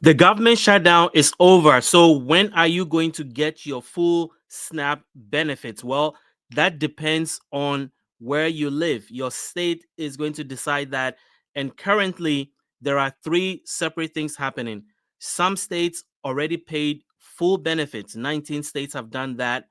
The government shutdown is over. So when are you going to get your full SNAP benefits? Well, that depends on where you live. Your state is going to decide that. And currently, there are three separate things happening. Some states already paid full benefits. 19 states have done that.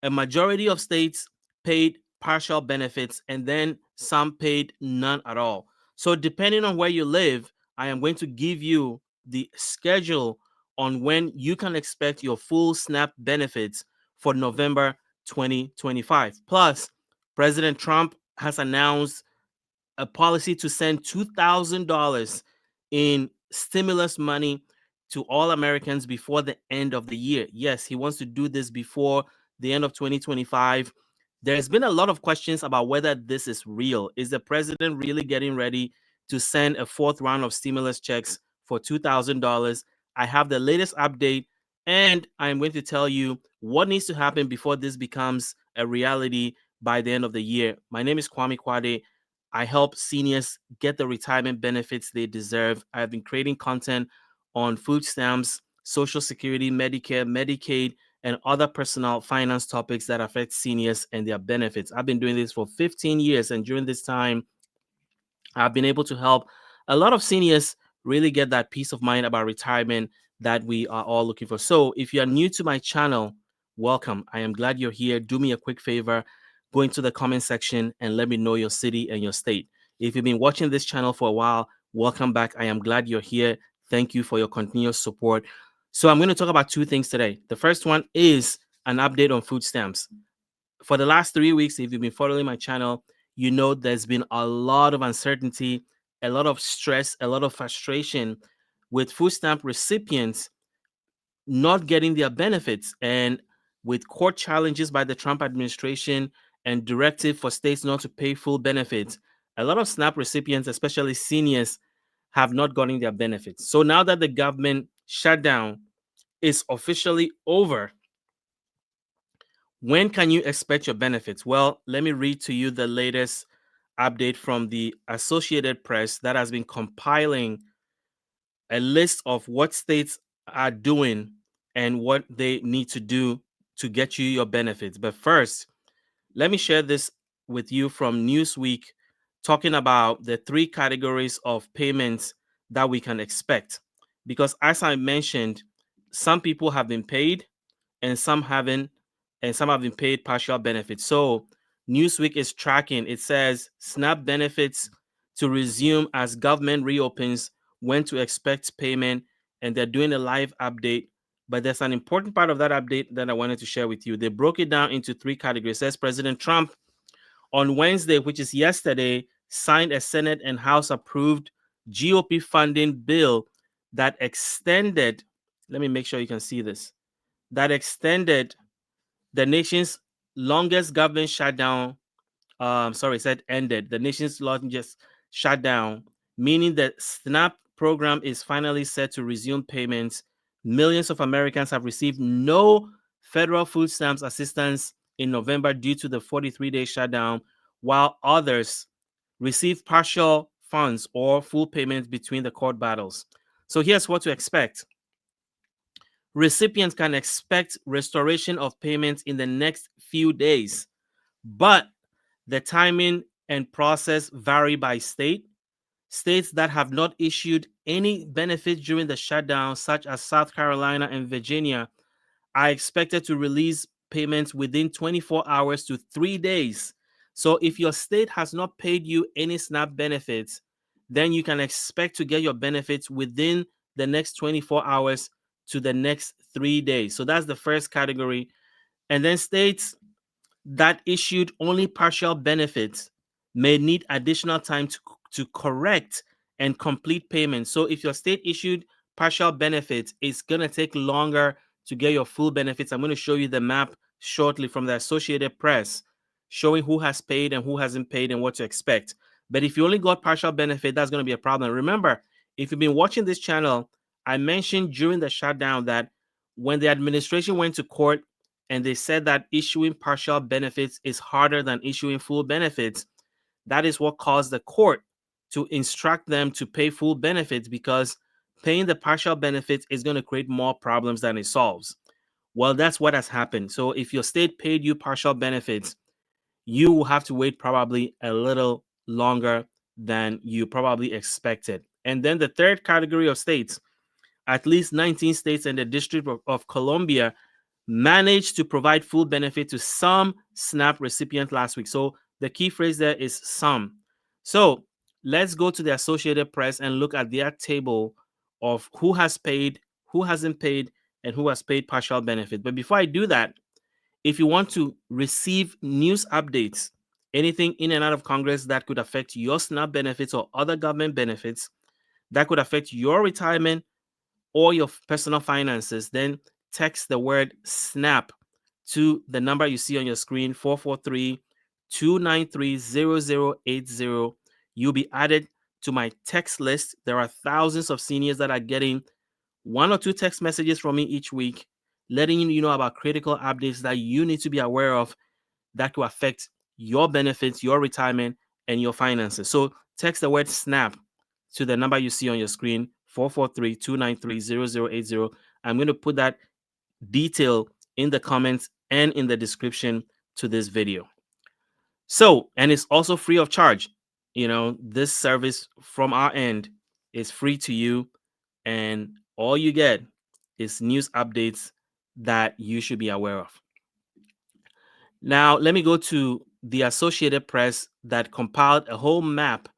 A majority of states paid partial benefits, and then some paid none at all. So, depending on where you live, I am going to give you the schedule on when you can expect your full SNAP benefits for November 2025. Plus, President Trump has announced a policy to send $2,000 in stimulus money to all Americans before the end of the year. Yes, he wants to do this before the end of 2025. There's been a lot of questions about whether this is real. Is the president really getting ready to send a fourth round of stimulus checks for $2,000? I have the latest update, and I'm going to tell you what needs to happen before this becomes a reality by the end of the year. My name is Kwame Kwade. I help seniors get the retirement benefits they deserve. I have been creating content on food stamps, Social Security, Medicare, Medicaid, and other personal finance topics that affect seniors and their benefits. I've been doing this for 15 years, and during this time, I've been able to help a lot of seniors really get that peace of mind about retirement that we are all looking for. So, if you are new to my channel, welcome. I am glad you're here. Do me a quick favor, go into the comment section and let me know your city and your state. If you've been watching this channel for a while, welcome back. I am glad you're here. Thank you for your continuous support. So, I'm going to talk about two things today. The first one is an update on food stamps. For the last 3 weeks, if you've been following my channel, you know there's been a lot of uncertainty, a lot of stress, a lot of frustration with food stamp recipients not getting their benefits, and with court challenges by the Trump administration and directive for states not to pay full benefits. A lot of SNAP recipients, especially seniors, have not gotten their benefits. So now that the government shutdown is officially over, when can you expect your benefits? Well, let me read to you the latest update from the Associated Press that has been compiling a list of what states are doing and what they need to do to get you your benefits. But first, let me share this with you from Newsweek, talking about the three categories of payments that we can expect. Because as I mentioned, some people have been paid and some haven't, and some have been paid partial benefits. So Newsweek is tracking. It says SNAP benefits to resume as government reopens, when to expect payment, and they're doing a live update. But there's an important part of that update that I wanted to share with you. They broke it down into three categories. It says President Trump on Wednesday, which is yesterday, signed a Senate and House approved GOP funding bill that extended, let me make sure you can see this, that extended the nation's longest government shutdown. Sorry, said ended the nation's longest shutdown, meaning that SNAP program is finally set to resume payments. Millions of Americans have received no federal food stamps assistance in November due to the 43-day shutdown, while others receive partial funds or full payments between the court battles. So here's what to expect. Recipients can expect restoration of payments in the next few days, but the timing and process vary by state. States that have not issued any benefits during the shutdown, such as South Carolina and Virginia, are expected to release payments within 24 hours to 3 days. So if your state has not paid you any SNAP benefits, then you can expect to get your benefits within the next 24 hours to the next 3 days. So that's the first category. And then states that issued only partial benefits may need additional time to correct and complete payments. So if your state issued partial benefits, it's going to take longer to get your full benefits. I'm going to show you the map shortly from the Associated Press, showing who has paid and who hasn't paid and what to expect. But if you only got partial benefit, that's going to be a problem. Remember, if you've been watching this channel, I mentioned during the shutdown that when the administration went to court and they said that issuing partial benefits is harder than issuing full benefits, that is what caused the court to instruct them to pay full benefits, because paying the partial benefits is going to create more problems than it solves. Well, that's what has happened. So if your state paid you partial benefits, you will have to wait probably a little longer than you probably expected. And then the third category of states, at least 19 states and the District of Columbia, managed to provide full benefit to some SNAP recipients last week. So the key phrase there is some. So let's go to the Associated Press and look at their table of who has paid, who hasn't paid, and who has paid partial benefit. But before I do that, if you want to receive news updates, anything in and out of Congress that could affect your SNAP benefits or other government benefits that could affect your retirement or your personal finances, then text the word SNAP to the number you see on your screen, 443-293-0080. You'll be added to my text list. There are thousands of seniors that are getting 1 or 2 text messages from me each week, letting you know about critical updates that you need to be aware of that could affect your benefits, your retirement, and your finances. So text the word SNAP to the number you see on your screen, 443-293-0080. I'm going to put that detail in the comments and in the description to this video. So, and it's also free of charge. You know, this service from our end is free to you, and all you get is news updates that you should be aware of. Now, let me go to the Associated Press that compiled a whole map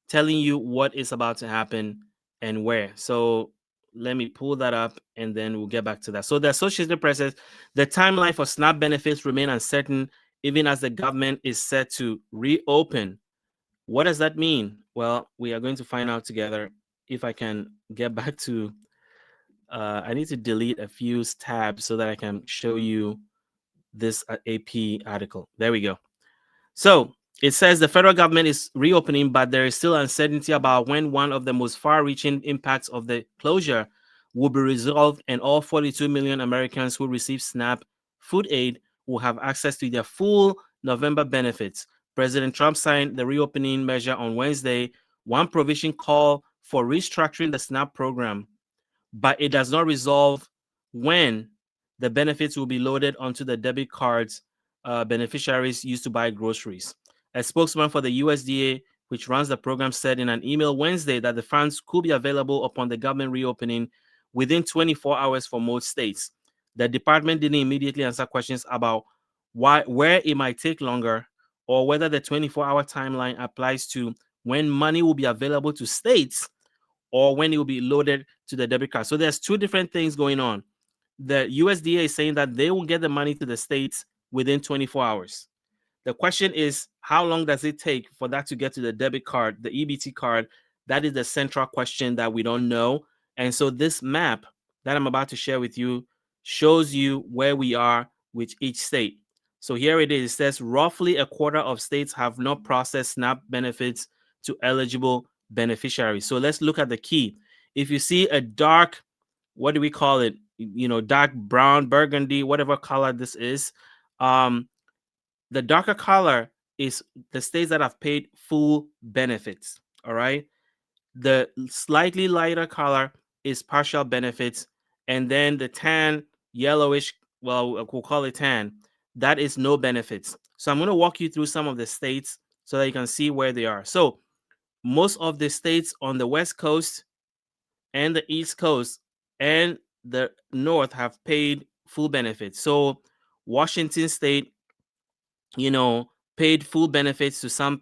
telling you what is about to happen and where. So let me pull that up and then we'll get back to that. So the Associated Press says the timeline for SNAP benefits remain uncertain even as the government is set to reopen. What does that mean? Well, we are going to find out together. If I can get back to, I need to delete a few tabs so that I can show you this AP article. There we go. So it says the federal government is reopening, but there is still uncertainty about when one of the most far-reaching impacts of the closure will be resolved, and all 42 million Americans who receive SNAP food aid will have access to their full November benefits. President Trump signed the reopening measure on Wednesday. One provision called for restructuring the SNAP program, but it does not resolve when the benefits will be loaded onto the debit cards beneficiaries use to buy groceries. A spokesman for the USDA, which runs the program, said in an email Wednesday that the funds could be available upon the government reopening within 24 hours for most states. The department didn't immediately answer questions about where it might take longer or whether the 24-hour timeline applies to when money will be available to states or when it will be loaded to the debit card. So there's two different things going on. The USDA is saying that they will get the money to the states within 24 hours. The question is, how long does it take for that to get to the debit card, the EBT card? That is the central question that we don't know. And so this map that I'm about to share with you shows you where we are with each state. So here it is. It says roughly a quarter of states have not processed SNAP benefits to eligible beneficiaries. So let's look at the key. If you see a dark, what do we call it? You know, dark brown, burgundy, whatever color this is. The darker color is the states that have paid full benefits. All right. The slightly lighter color is partial benefits. And then the tan, yellowish, well, we'll call it tan, that is no benefits. So I'm going to walk you through some of the states so that you can see where they are. So most of the states on the West Coast and the East Coast and the North have paid full benefits. So Washington State, you know, paid full benefits to some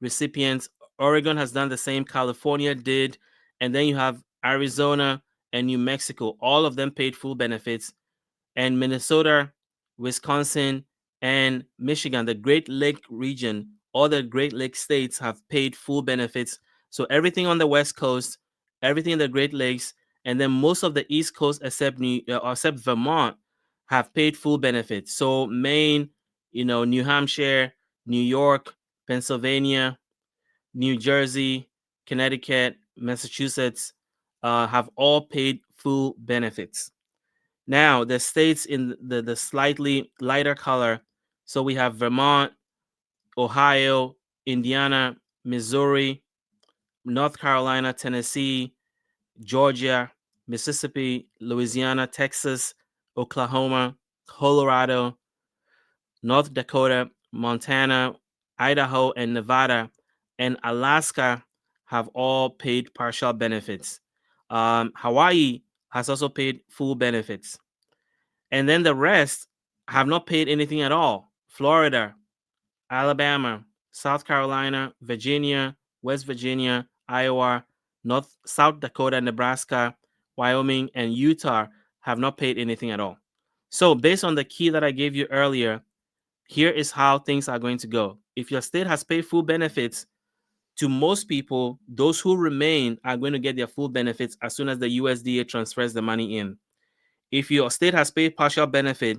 recipients. Oregon has done the same. California did. And then you have Arizona and New Mexico. All of them paid full benefits. And Minnesota, Wisconsin, and Michigan, the Great Lake region, all the Great Lake states have paid full benefits. So everything on the West Coast, everything in the Great Lakes, and then most of the East Coast except Vermont have paid full benefits. So Maine, you know, New Hampshire, New York, Pennsylvania, New Jersey, Connecticut, Massachusetts have all paid full benefits. Now, the states in the slightly lighter color, so we have Vermont, Ohio, Indiana, Missouri, North Carolina, Tennessee, Georgia, Mississippi, Louisiana, Texas, Oklahoma, Colorado, North Dakota, Montana, Idaho, and Nevada, and Alaska have all paid partial benefits. Hawaii has also paid full benefits. And then the rest have not paid anything at all. Florida, Alabama, South Carolina, Virginia, West Virginia, Iowa, South Dakota, Nebraska, Wyoming, and Utah have not paid anything at all. So, based on the key that I gave you earlier, here is how things are going to go. If your state has paid full benefits to most people, those who remain are going to get their full benefits as soon as the USDA transfers the money in. If your state has paid partial benefit,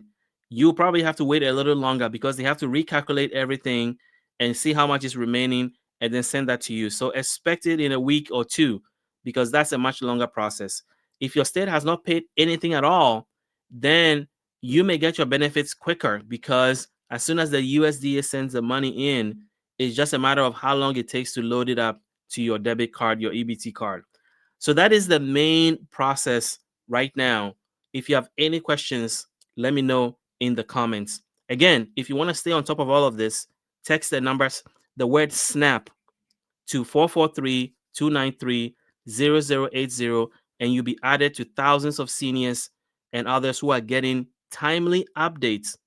you probably have to wait a little longer because they have to recalculate everything and see how much is remaining and then send that to you. So expect it in a week or two because that's a much longer process. If your state has not paid anything at all, then you may get your benefits quicker because as soon as the USDA sends the money in, it's just a matter of how long it takes to load it up to your debit card, your EBT card. So that is the main process right now. If you have any questions, let me know in the comments. Again, if you want to stay on top of all of this, text the numbers, the word SNAP to 443-293-0080, and you'll be added to thousands of seniors and others who are getting timely updates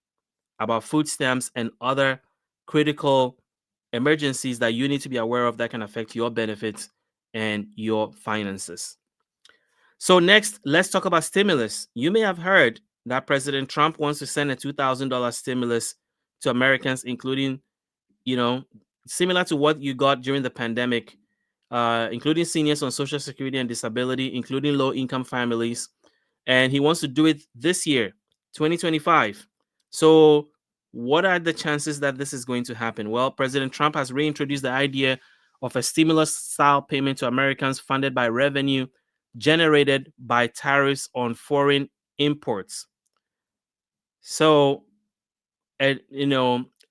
about food stamps and other critical emergencies that you need to be aware of that can affect your benefits and your finances. So next, let's talk about stimulus. You may have heard that President Trump wants to send a $2,000 stimulus to Americans, including, similar to what you got during the pandemic, including seniors on Social Security and disability, including low-income families. And he wants to do it this year, 2025. So what are the chances that this is going to happen? Well, President Trump has reintroduced the idea of a stimulus-style payment to Americans funded by revenue generated by tariffs on foreign imports. So, a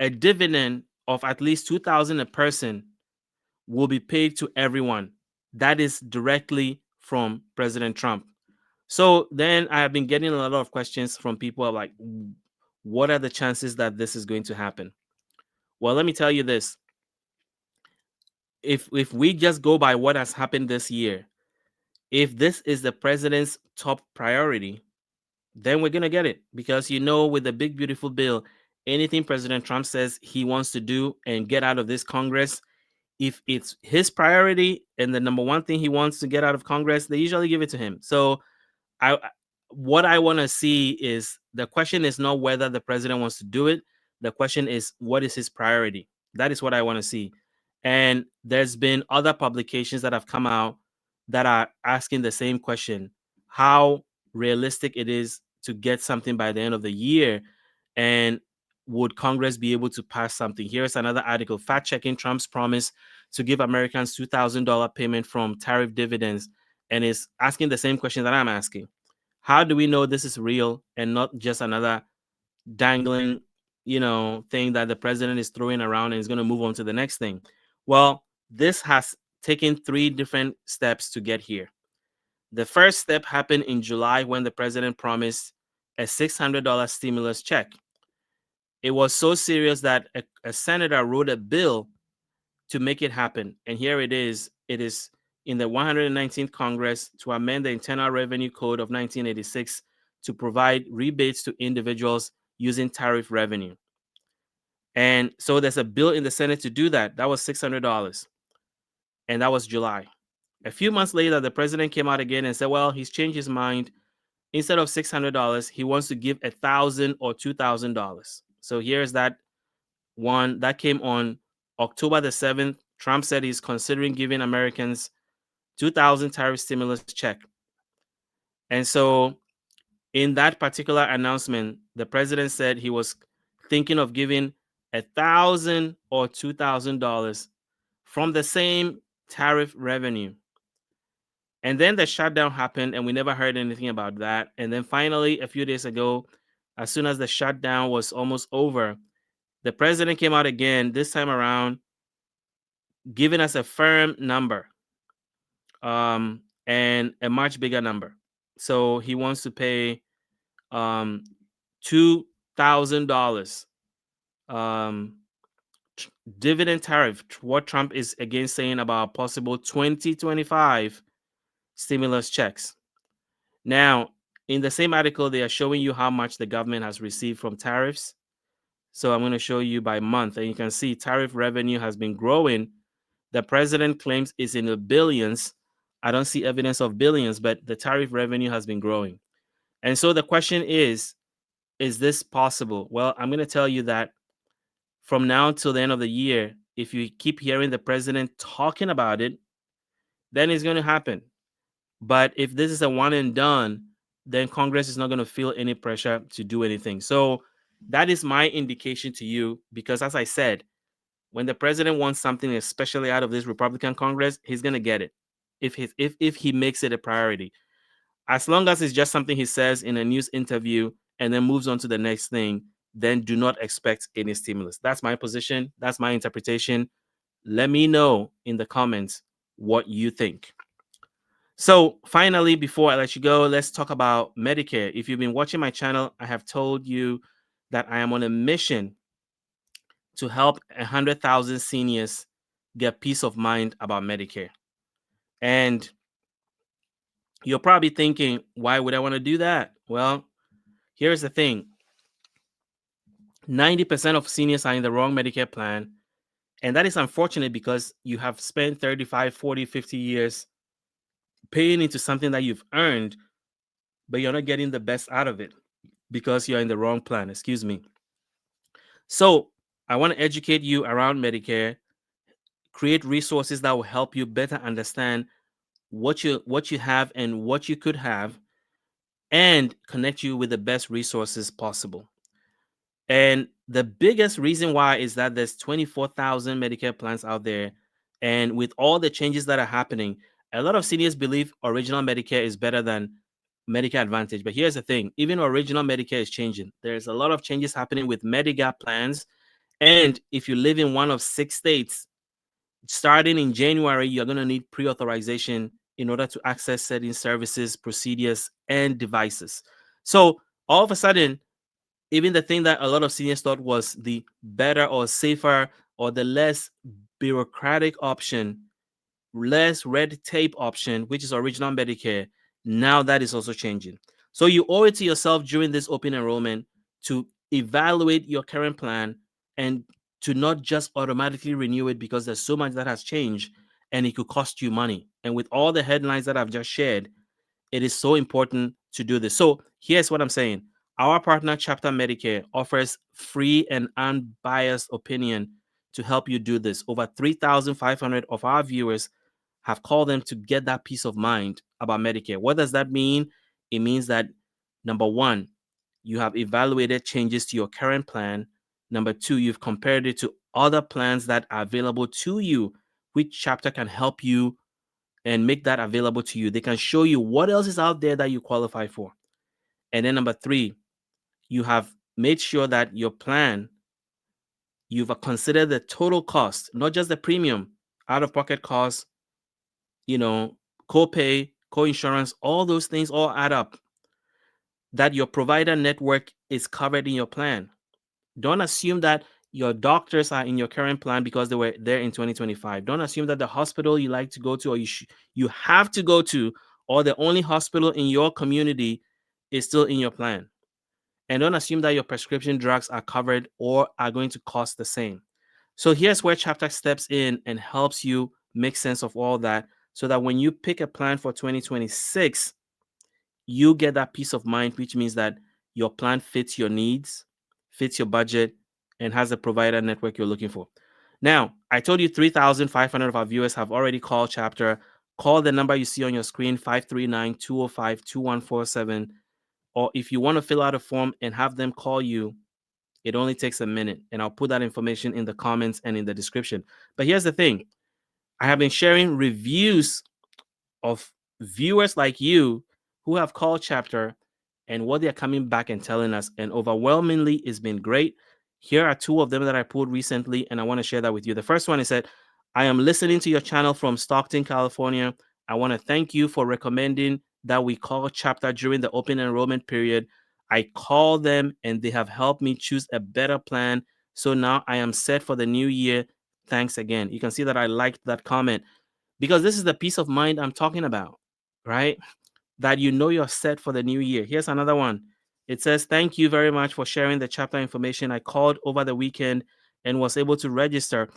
dividend of at least $2,000 a person will be paid to everyone. That is directly from President Trump. So then I have been getting a lot of questions from people like, what are the chances that this is going to happen? Well, let me tell you this. If we just go by what has happened this year, if this is the president's top priority, then we're going to get it. Because, with the big, beautiful bill, anything President Trump says he wants to do and get out of this Congress, if it's his priority and the number one thing he wants to get out of Congress, they usually give it to him. So I what I want to see is the question is not whether the president wants to do it. The question is what is his priority? That is what I want to see. And there's been other publications that have come out that are asking the same question: how realistic it is to get something by the end of the year, and would Congress be able to pass something? Here's another article: fact checking Trump's promise to give Americans $2,000 payment from tariff dividends, and is asking the same question that I'm asking. How do we know this is real and not just another dangling, thing that the president is throwing around and is going to move on to the next thing? Well, this has taken 3 different steps to get here. The first step happened in July when the president promised a $600 stimulus check. It was so serious that a senator wrote a bill to make it happen. And here it is. It is in the 119th Congress to amend the Internal Revenue Code of 1986 to provide rebates to individuals using tariff revenue. And so there's a bill in the Senate to do that. That was $600. And that was July. A few months later, the president came out again and said, well, he's changed his mind. Instead of $600, he wants to give $1,000 or $2,000. So here's that one that came on October the 7th. Trump said he's considering giving Americans 2,000 tariff stimulus check. And so in that particular announcement, the president said he was thinking of giving $1,000 or $2,000 from the same tariff revenue. And then the shutdown happened and we never heard anything about that. And then finally, a few days ago, as soon as the shutdown was almost over, the president came out again, this time around, giving us a firm number. and a much bigger number. So he wants to pay $2,000 um, dividend tariff. What Trump is again saying about possible 2025 stimulus checks. Now, in the same article, they are showing you how much the government has received from tariffs. So I'm going to show you by month, and you can see tariff revenue has been growing. The president claims it's in the billions. I don't see evidence of billions, but the tariff revenue has been growing. And so the question is this possible? Well, I'm going to tell you that from now till the end of the year, if you keep hearing the president talking about it, then it's going to happen. But if this is a one and done, then Congress is not going to feel any pressure to do anything. So that is my indication to you, because as I said, when the president wants something, especially out of this Republican Congress, he's going to get it if he makes it a priority. As long as it's just something he says in a news interview and then moves on to the next thing, then do not expect any stimulus. That's my position. That's my interpretation. Let me know in the comments what you think. So finally, before I let you go, let's talk about Medicare. If you've been watching my channel, I have told you that I am on a mission to help 100,000 seniors get peace of mind about Medicare. And you're probably thinking, why would I want to do that? Well, here's the thing. 90% of seniors are in the wrong Medicare plan. And that is unfortunate because you have spent 35, 40, 50 years paying into something that you've earned, but you're not getting the best out of it because you're in the wrong plan. Excuse me. So I want to educate you around Medicare, create resources that will help you better understand what you have and what you could have, and connect you with the best resources possible. And the biggest reason why is that there's 24,000 Medicare plans out there. And with all the changes that are happening, a lot of seniors believe original Medicare is better than Medicare Advantage. But here's the thing, even original Medicare is changing. There's a lot of changes happening with Medigap plans. And if you live in one of 6 states, starting in January, you're going to need pre-authorization in order to access certain services, procedures, and devices. So all of a sudden, even the thing that a lot of seniors thought was the better or safer or the less bureaucratic option, less red tape option, which is original Medicare, now that is also changing. So you owe it to yourself during this open enrollment to evaluate your current plan and to not just automatically renew it because there's so much that has changed and it could cost you money. And with all the headlines that I've just shared, it is so important to do this. So here's what I'm saying. Our partner, Chapter Medicare, offers free and unbiased opinion to help you do this. Over 3,500 of our viewers have called them to get that peace of mind about Medicare. What does that mean? It means that, number one, you have evaluated changes to your current plan. Number two, you've compared it to other plans that are available to you, which Chapter can help you and make that available to you. They can show you what else is out there that you qualify for. And then number three, you have made sure that your plan, you've considered the total cost, not just the premium, out-of-pocket costs, co-pay, co-insurance, all those things all add up, that your provider network is covered in your plan. Don't assume that your doctors are in your current plan because they were there in 2025. Don't assume that the hospital you like to go to or you have to go to, or the only hospital in your community is still in your plan. And don't assume that your prescription drugs are covered or are going to cost the same. So here's where Chapter steps in and helps you make sense of all that, so that when you pick a plan for 2026, you get that peace of mind, which means that your plan fits your needs, fits your budget, and has the provider network you're looking for. Now, I told you 3,500 of our viewers have already called Chapter. Call the number you see on your screen, 539-205-2147. Or if you want to fill out a form and have them call you, it only takes a minute. And I'll put that information in the comments and in the description. But here's the thing. I have been sharing reviews of viewers like you who have called Chapter and what they're coming back and telling us. And overwhelmingly, it's been great. Here are 2 of them that I pulled recently, and I want to share that with you. The first one is that I am listening to your channel from Stockton, California. I want to thank you for recommending that we call chapter during the open enrollment period. I call them and they have helped me choose a better plan. So now I am set for the new year. Thanks again. You can see that I liked that comment because this is the peace of mind I'm talking about, right? That you know you're set for the new year. Here's another one. It says, thank you very much for sharing the chapter information. I called over the weekend and was able to register.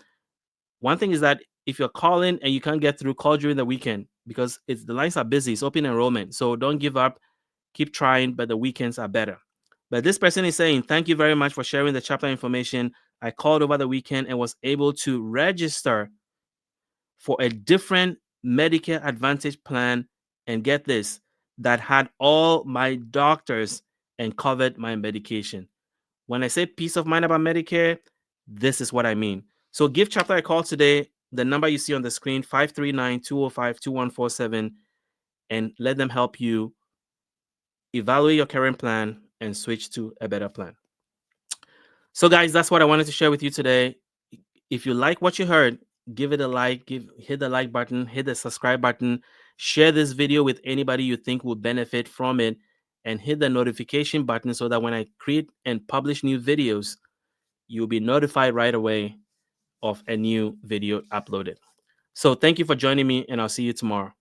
One thing is that if you're calling and you can't get through, call during the weekend because the lines are busy. It's open enrollment. So don't give up. Keep trying, but the weekends are better. But this person is saying, thank you very much for sharing the chapter information. I called over the weekend and was able to register for a different Medicare Advantage plan. And get this, that had all my doctors and covered my medication. When I say peace of mind about Medicare, this is what I mean. So give Chapter a call today. The number you see on the screen, 539-205-2147, and let them help you evaluate your current plan and switch to a better plan. So guys, that's what I wanted to share with you today. If you like what you heard, give it a like, hit the like button, hit the subscribe button, share this video with anybody you think will benefit from it, and hit the notification button so that when I create and publish new videos, you'll be notified right away of a new video uploaded. So thank you for joining me, and I'll see you tomorrow.